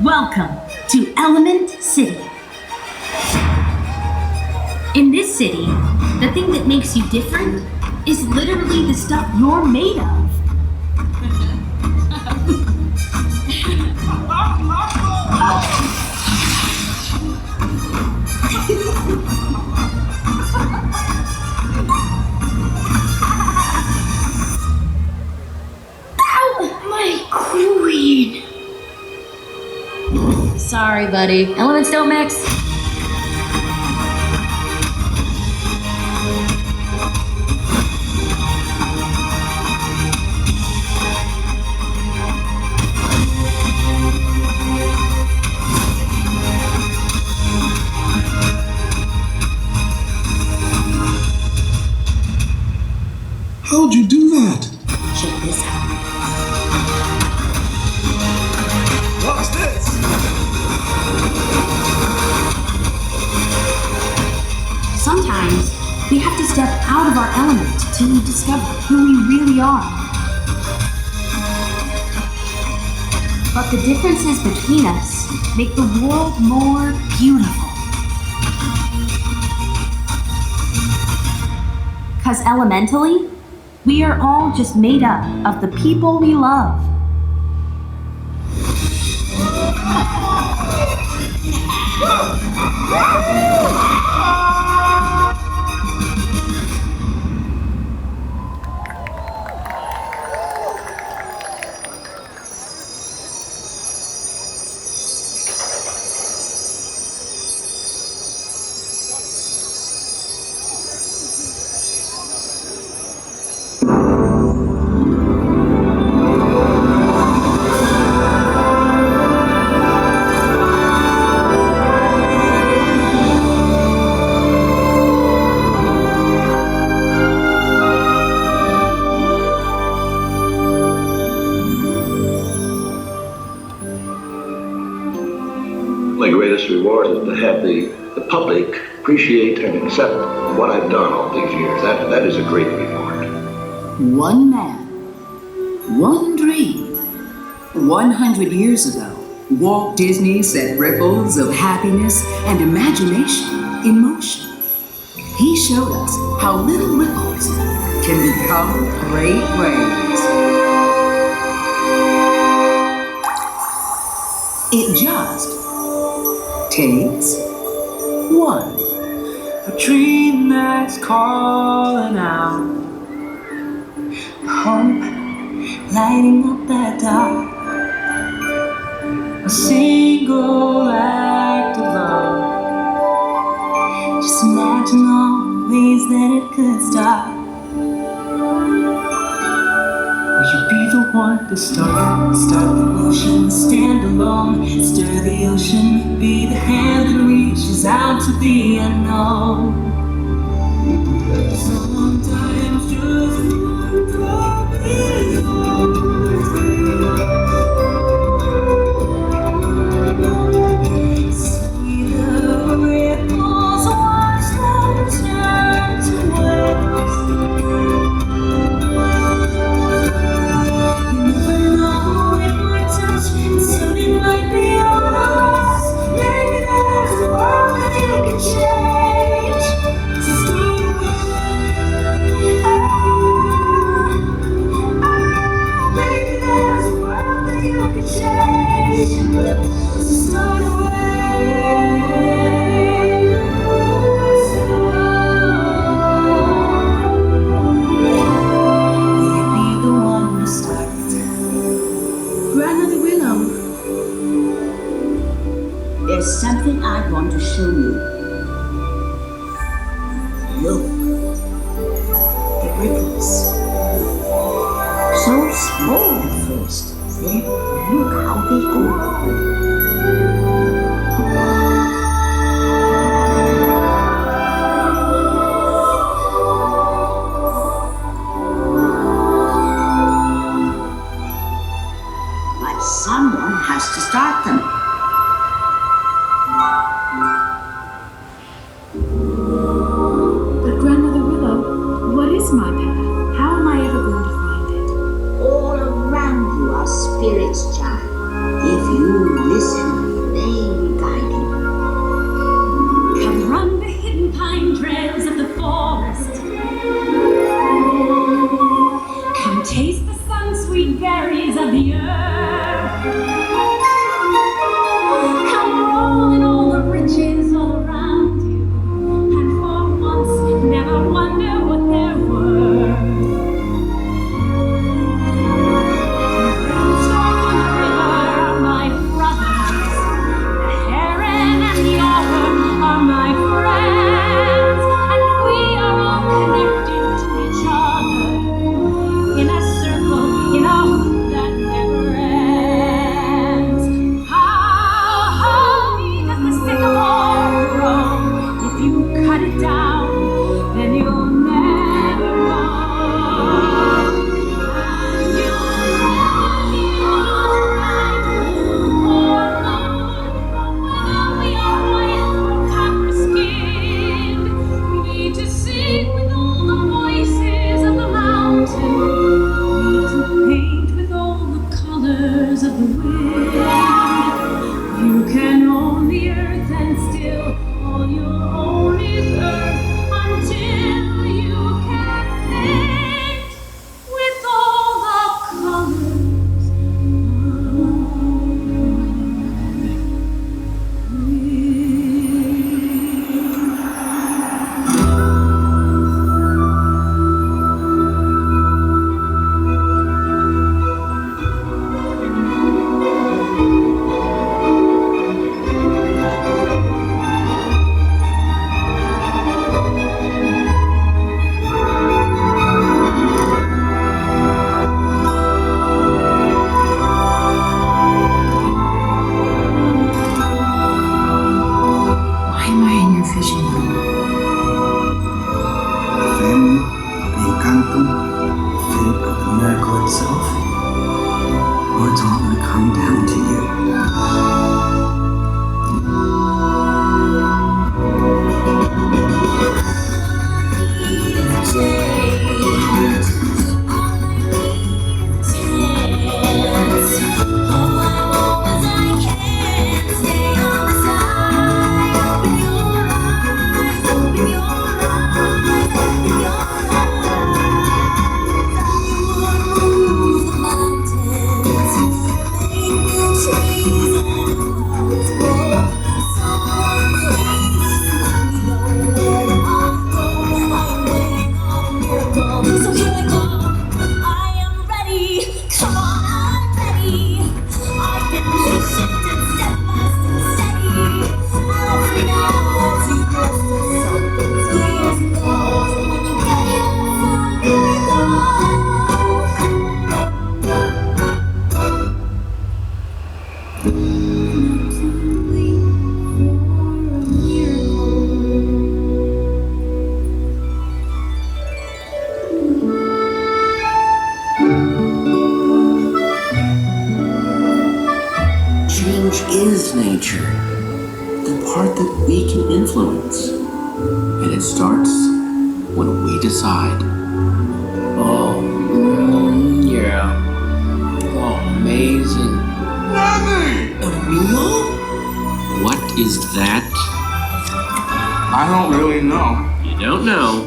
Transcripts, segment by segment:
Welcome to Element City. In this city, the thing that makes you different is literally the stuff you're made of. Ow! My queen! Sorry, buddy. Elements don't mix. How'd you do that? Check this out. What's this? Sometimes we have to step out of our element to discover who we really are. But the differences between us make the world more beautiful. 'Cause elementally, we are all just made up of the people we love. My greatest reward is to have the public appreciate and accept what I've done all these years. That is a great reward. One man, one dream. 100 years ago, Walt Disney set ripples of happiness and imagination in motion. He showed us how little ripples can become great waves. It just takes one. A dream that's calling out, hope lighting up that dark. A single act of love. Just imagine all the ways that it could start. Will you be the one to start the motion, stand alone, stir the ocean, be the hand that reaches out to the unknown. Sometimes just one drop is all. See the ripples, watch them turn to waves. You never know, it might touch, and soon it might be all us. Maybe there's a world that you can change. So start maybe there's a world that you can change. So start will you be the one to start? Grandmother Willow, There's something I want to show you. Look. the ripples. So small at first. Then look how they grow. But someone has to start them. But Grandmother Willow, what is my path? How am I ever going to find it? All around you are spirit's child. If you listen, they will guide you. Come run the hidden pine trails of the forest. Come taste the sun-sweet berries of the earth. Come roll in all the riches all around you, and for once never wonder what they're worth. The brimstone and the river are my brothers. The heron and the otter are my friends, and we are all connected to each other in a circle, in a hoop that never ends. How high does the sycamore grow? If you cut it down, then you'll never know. And you'll never be right or wrong. When we are white or copper-skinned, we need to sing with all the voices of the mountain. We need to paint with all the colors of the wind. You can own the earth and still all you'll own is earth until you can paint with all the colors of the Why am I in your fishing boat? The family, the encanto, the fate of the miracle itself, or it's all going to come down to you. So here I go. I am ready. Come on, I'm ready. I've been patient and steadfast and steady. I'll bring out you close to something's years ago. When you get here, Change is nature, the part that we can influence. And it starts when we decide. Oh, yeah. Oh, amazing. Mommy! A meal? What is that? I don't really know. You don't know,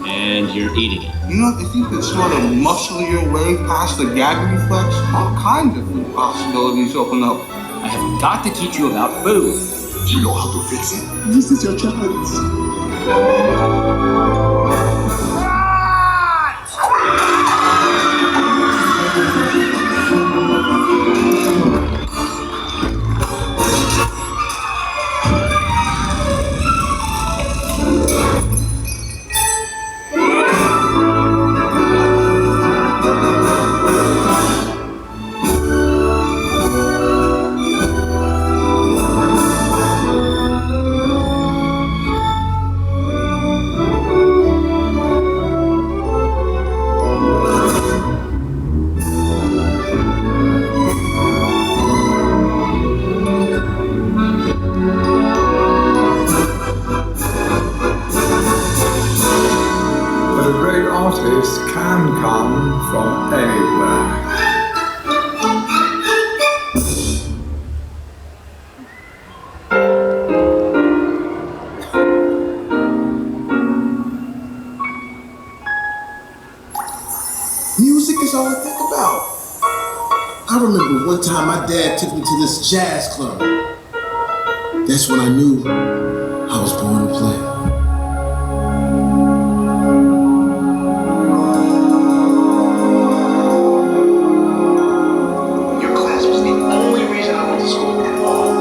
and you're eating it. You know, if you could sort of muscle your way past the gag reflex, all kinds of food possibilities open up. I have got to teach you about food. You know how to fix it. This is your chance. I remember one time my dad took me to this jazz club. That's when I knew I was born to play. Your class was the only reason I went to school at all.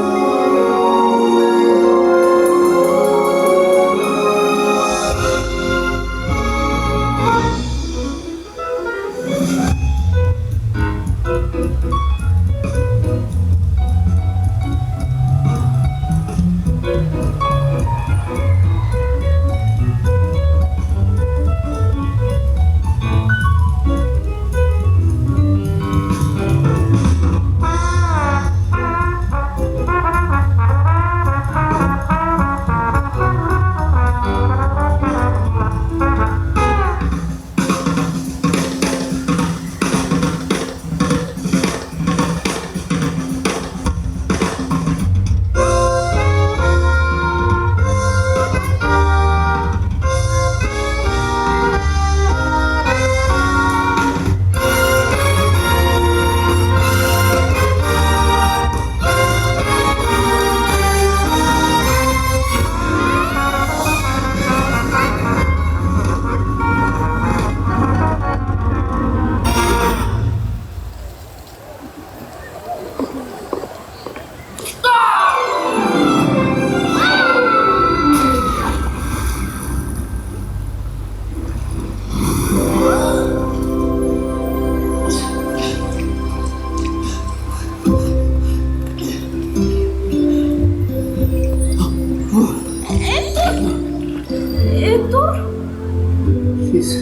She's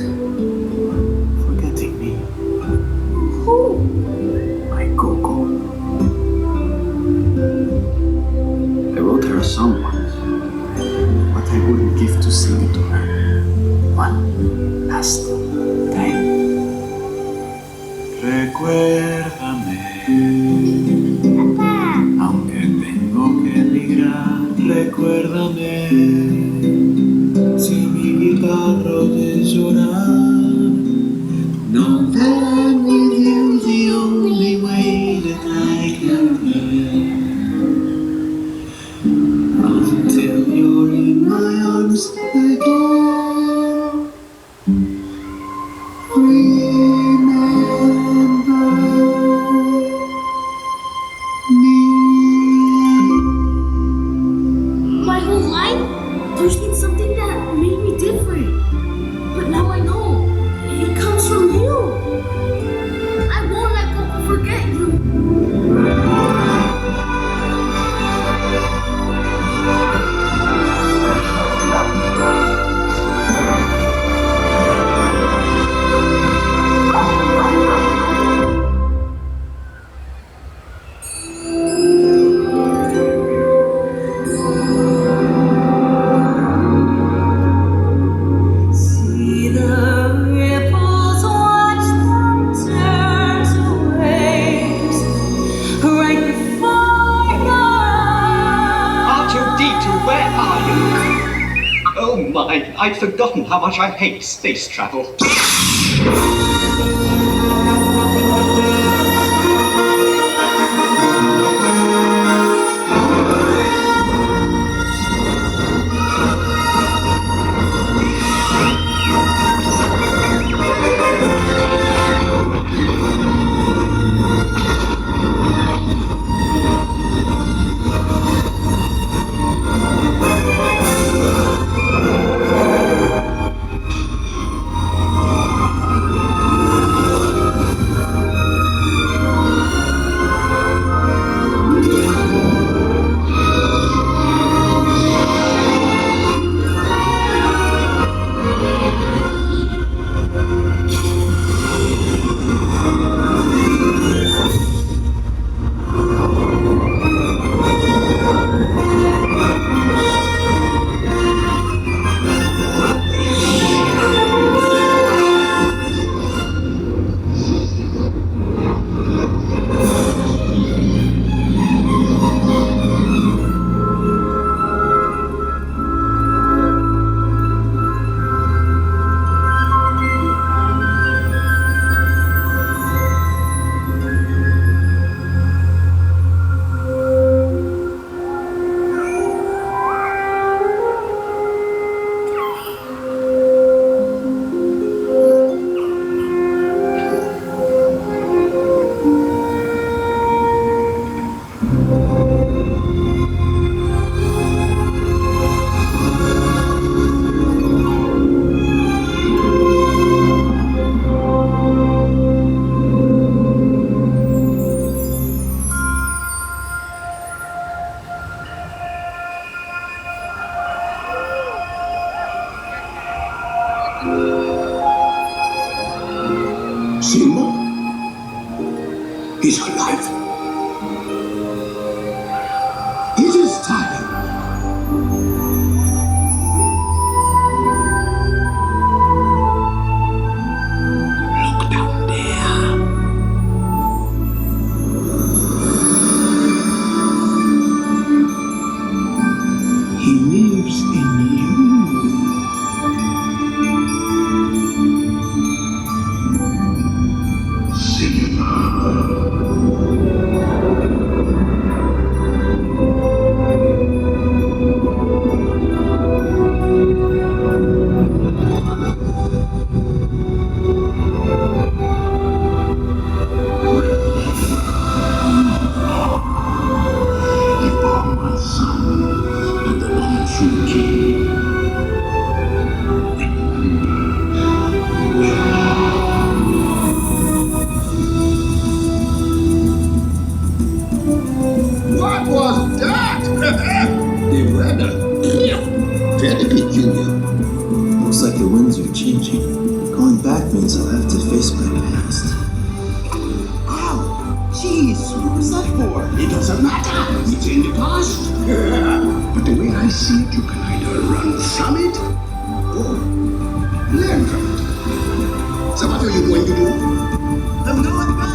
forgetting me. Who? My Coco. I wrote her a song once, but I wouldn't give to sing it to her. One last time. Recuérdame, aunque tengo que emigrar, recuérdame. Si mi guitarra oye llorar, know that I'm with you the only way that I can live. Until you're in my arms again. Remember me. My whole life, there's been something that made me different. But now I know. It comes from you. I won't let Coco forget you. See the ripples, watch them turn to waves right before your eyes. R2D2, where are you? Oh my, I'd forgotten how much I hate space travel. light. It is time. Look down there. He lives in you. What was that? The weather. Very peculiar. Looks like the winds are changing. Going back means I'll have to face my past. Ow! Jeez, what was that for? It doesn't matter. It's in the past. But the way I see it, you can either run from it or learn from it. So what are you going to do? I'm going back.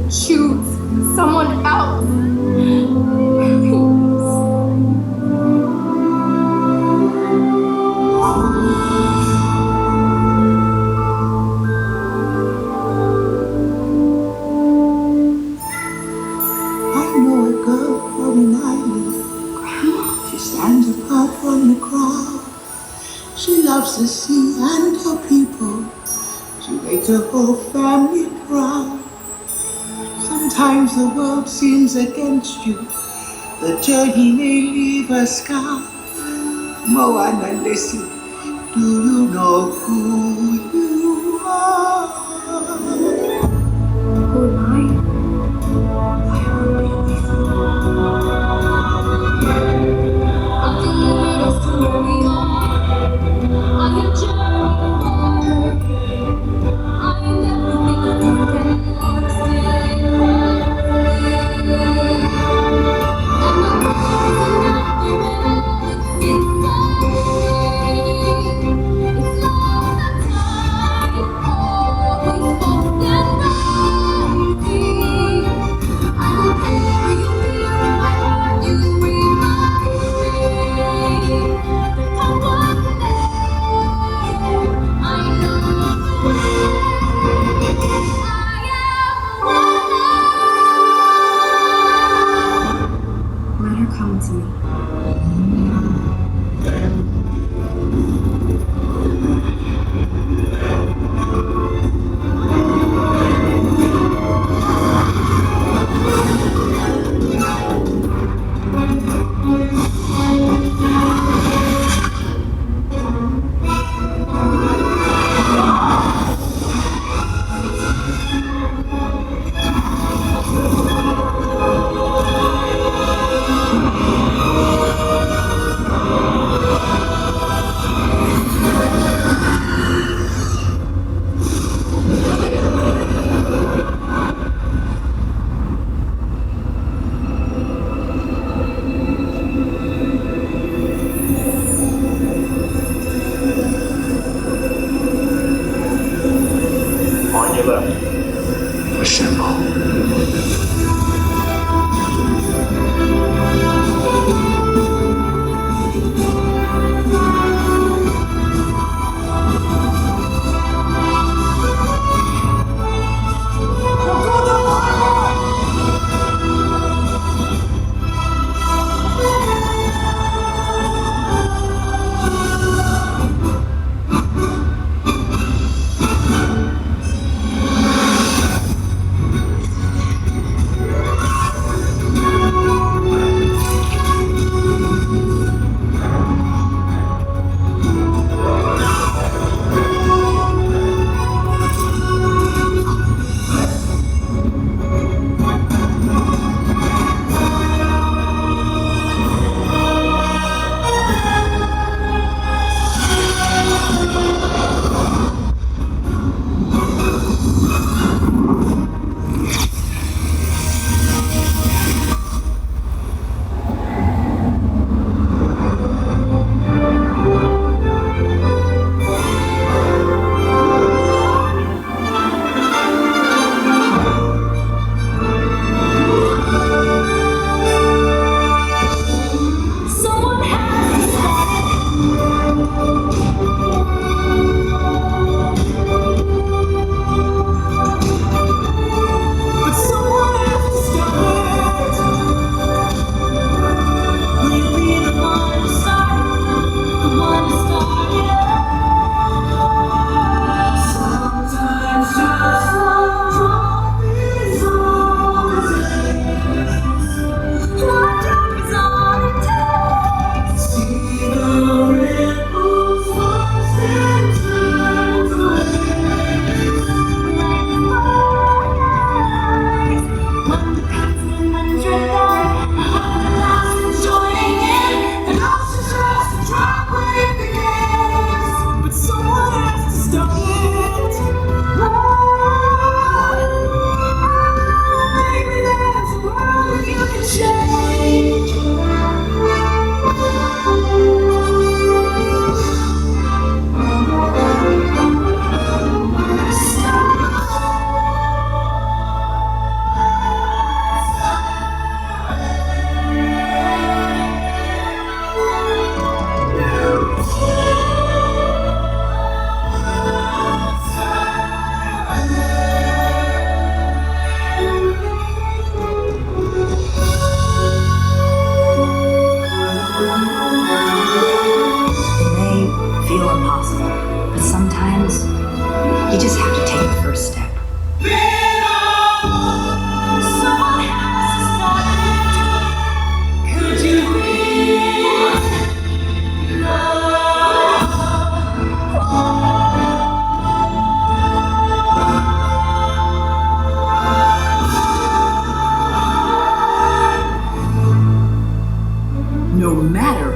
Choose someone else. I know a girl from an island. She stands apart from the crowd. She loves the sea and her people. She makes her whole family proud. Sometimes the world seems against you. The journey may leave a scar. Moana, listen. Do you know who you are? Who am I?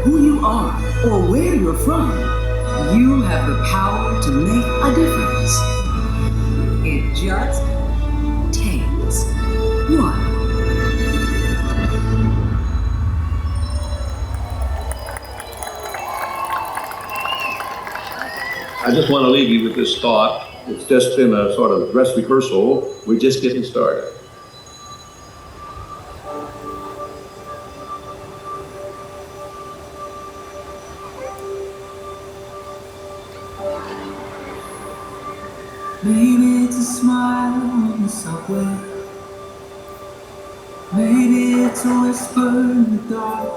who you are or where you're from, you have the power to make a difference. It just takes one. I just want to leave you with this thought. It's just in a sort of dress rehearsal. We're just getting started. Maybe it's a smile on the subway. Maybe it's a whisper in the dark.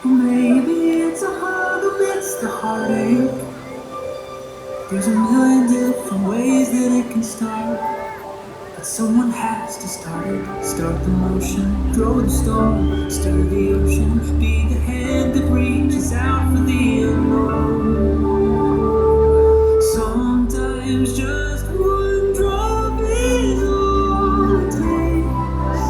Or maybe it's a hug amidst the heartache. There's a million different ways that it can start. But someone has to start it. Start the motion, throw the stone, stir the ocean, be the hand that reaches out for the unknown. Sometimes just one drop is all it takes.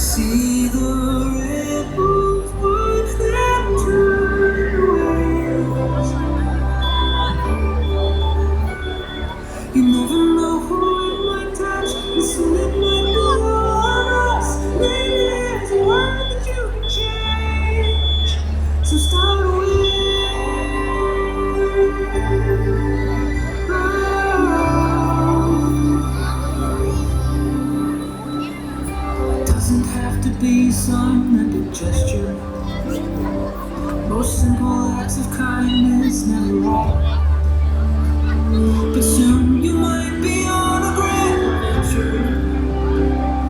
See the ripples, watch them turn away. You never know who it might touch, listen, it might be us. Maybe there's a word that you can change. So start away. Doesn't have to be some epic gesture. Most simple acts of kindness